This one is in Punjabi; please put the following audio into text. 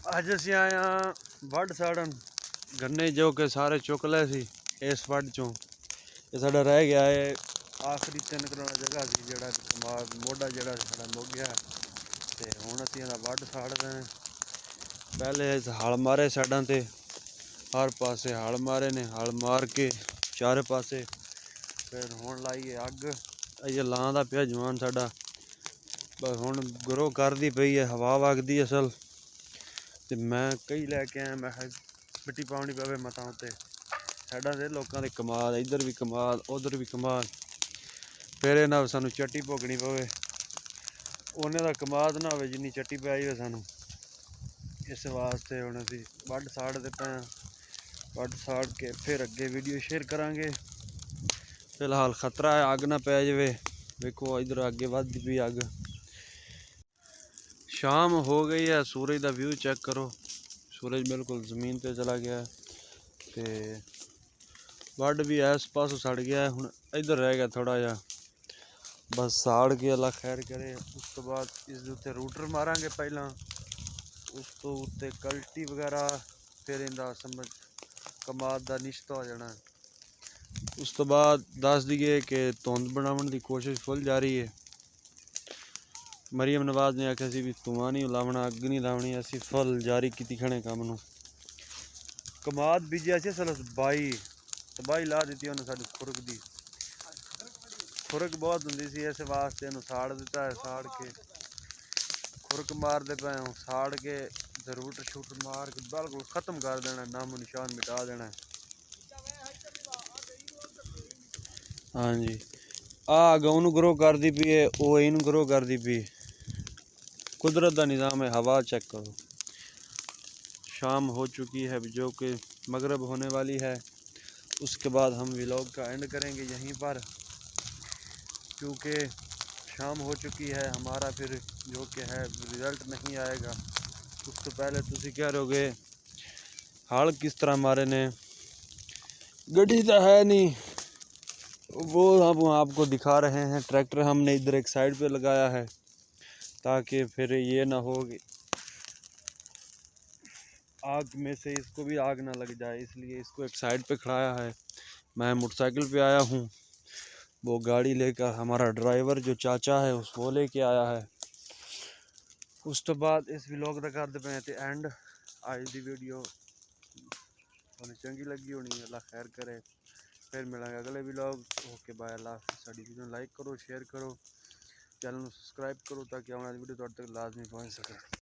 ਅੱਜ ਅਸੀਂ ਆਏ ਹਾਂ ਵੱਢ ਸਾੜਨ ਗੰਨੇ ਜੋ ਕਿ ਸਾਰੇ ਚੁੱਕ ਲਏ ਸੀ ਇਸ ਵੱਢ ਚੋਂ। ਇਹ ਸਾਡਾ ਰਹਿ ਗਿਆ ਹੈ ਆਖਰੀ 3 ਕਿਲੋਮੀਟਰ ਜਗ੍ਹਾ ਸੀ ਜਿਹੜਾ ਕਮਾਦ ਮੋਢਾ ਜਿਹੜਾ ਸਾਡਾ ਮੁੱਕ ਗਿਆ ਤੇ ਹੁਣ ਅਸੀਂ ਇਹਦਾ ਵੱਢ ਸਾੜ ਰਹੇ ਹਾਂ। ਪਹਿਲੇ ਹਲ ਮਾਰੇ ਸਾਈਡਾਂ ਤੇ ਹਰ ਪਾਸੇ ਹਲ ਮਾਰੇ ਨੇ, ਹਲ ਮਾਰ ਕੇ ਚਾਰੇ ਪਾਸੇ ਫਿਰ ਹੁਣ ਲਾਈਏ ਅੱਗ। ਇਹ ਲਾਂ ਦਾ ਪਿਆ ਜਵਾਨ ਸਾਡਾ ਬਸ ਹੁਣ ਗਰੋ ਕਰਦੀ ਪਈ ਹੈ, ਹਵਾ ਵਗਦੀ ਅਸਲ ਤੇ ਮੈਂ ਕਈ ਲੈ ਕੇ ਆਇਆ। ਮੈਂ ਮਿੱਟੀ ਪਾਉਣੀ ਪਵੇ ਮਤਾਂ ਉੱਤੇ ਸਾਈਡਾਂ ਦੇ ਲੋਕਾਂ ਦੇ ਕਮਾਲ, ਇੱਧਰ ਵੀ ਕਮਾਲ ਉੱਧਰ ਵੀ ਕਮਾਲ, ਫਿਰ ਇਹਨਾਂ ਸਾਨੂੰ ਚੱਟੀ ਭੋਗਣੀ ਪਵੇ। ਉਹਨੇ ਦਾ ਕਮਾਦ ਨਾ ਹੋਵੇ ਜਿੰਨੀ ਚੱਟੀ ਪੈ ਜਾਵੇ ਸਾਨੂੰ। ਇਸ ਵਾਸਤੇ ਹੁਣ ਅਸੀਂ ਵੱਢ ਸਾੜਦੇ ਪਏ ਹਾਂ। ਵੱਢ ਸਾੜ ਕੇ ਫਿਰ ਅੱਗੇ ਵੀਡੀਓ ਸ਼ੇਅਰ ਕਰਾਂਗੇ। ਫਿਲਹਾਲ ਖਤਰਾ ਹੈ ਅੱਗ ਨਾ ਪੈ ਜਾਵੇ। ਵੇਖੋ ਇੱਧਰ ਅੱਗੇ ਵੱਧਦੀ ਪਈ ਅੱਗ। ਸ਼ਾਮ ਹੋ ਗਈ ਹੈ, ਸੂਰਜ ਦਾ ਵਿਊ ਚੈੱਕ ਕਰੋ। ਸੂਰਜ ਬਿਲਕੁਲ ਜ਼ਮੀਨ ਤੇ ਚਲਾ ਗਿਆ ਤੇ ਵੱਢ ਵੀ ਇਸ ਪਾਸੋਂ ਸੜ ਗਿਆ। ਹੁਣ ਇੱਧਰ ਰਹਿ ਗਿਆ ਥੋੜਾ ਜਿਹਾ, ਬਸ ਸਾੜ ਕੇ ਅੱਲਾ ਖੈਰ ਕਰੇ। ਉਸ ਤੋਂ ਬਾਅਦ ਇਸ ਦੇ ਉੱਤੇ ਰੂਟਰ ਮਾਰਾਂਗੇ ਪਹਿਲਾਂ, ਉਸ ਤੋਂ ਉੱਤੇ ਕਲਟੀ ਵਗੈਰਾ, ਫਿਰ ਇਹਦਾ ਸਮਝ ਕਮਾਦ ਦਾ ਨਿਸ਼ਤਾ ਹੋ ਜਾਣਾ। ਉਸ ਤੋਂ ਬਾਅਦ ਦੱਸ ਦਈਏ ਕਿ ਧੁੰਦ ਬਣਾਉਣ ਦੀ ਕੋਸ਼ਿਸ਼ ਫੁੱਲ ਜਾਰੀ ਹੈ। ਮਰੀਮ ਨਵਾਜ਼ ਨੇ ਆਖਿਆ ਸੀ ਵੀ ਧੂੰਆਂ ਨਹੀਂ ਲਾਉਣਾ, ਅੱਗ ਨਹੀਂ ਲਾਉਣੀ, ਅਸੀਂ ਫੁੱਲ ਜਾਰੀ ਕੀਤੀ ਖੜੇ ਕੰਮ ਨੂੰ। ਕਮਾਦ ਬੀਜਿਆ ਸੀ ਅਸਲ ਤਬਾਹੀ ਲਾ ਦਿੱਤੀ ਉਹਨੇ ਸਾਡੀ ਖੁਰਕ ਦੀ। ਖੁਰਕ ਬਹੁਤ ਹੁੰਦੀ ਸੀ, ਇਸ ਵਾਸਤੇ ਇਹਨੂੰ ਸਾੜ ਦਿੱਤਾ ਹੈ। ਸਾੜ ਕੇ ਖੁਰਕ ਮਾਰਦੇ ਪਏ ਹਾਂ, ਸਾੜ ਕੇ ਰੂਟਰ ਸ਼ੂਟਰ ਮਾਰ ਕੇ ਬਿਲਕੁਲ ਖ਼ਤਮ ਕਰ ਦੇਣਾ, ਨਾਮੋ ਨਿਸ਼ਾਨ ਮਿਟਾ ਦੇਣਾ। ਹਾਂਜੀ ਆ ਅੱਗ ਉਹਨੂੰ ਗਰੋ ਕਰਦੀ ਪਈ ਹੈ, ਉਹ ਇਹਨੂੰ ਗਰੋ ਕਰਦੀ ਪਈ। कुदरत का निज़ाम है। हवा चेक करो। शाम हो चुकी है जो कि मगरिब होने वाली है। उसके बाद हम व्लॉग का एंड करेंगे यहीं पर, क्योंकि शाम हो चुकी है। हमारा फिर जो कि है रिज़ल्ट नहीं आएगा। उससे पहले तुसी कह रहोगे हल किस तरह मारे ने, गड्डी तो है नहीं, वो हम आपको दिखा रहे हैं। ट्रैक्टर हमने इधर एक साइड पे लगाया है ताकि फिर ये ना हो कि आग में से इसको भी आग ना लग जाए, इसलिए इसको एक साइड पे खड़ाया है। मैं मोटरसाइकिल पे आया हूँ, वो गाड़ी लेकर हमारा ड्राइवर जो चाचा है उस वो लेके आया है। उस तो बाद इस व्लॉग का करते पे ते एंड। आज की वीडियो थोड़ी चंगी लगी होनी है, अल्लाह खैर करे। फिर मिलेंगे अगले व्लॉग। ओके बाय, अल्लाह। साड़ी वीडियो लाइक करो, शेयर करो, चैनल को सब्सक्राइब करो ताकि आने वाली वीडियो तुहाडे तक लाजमी पहुँच सके।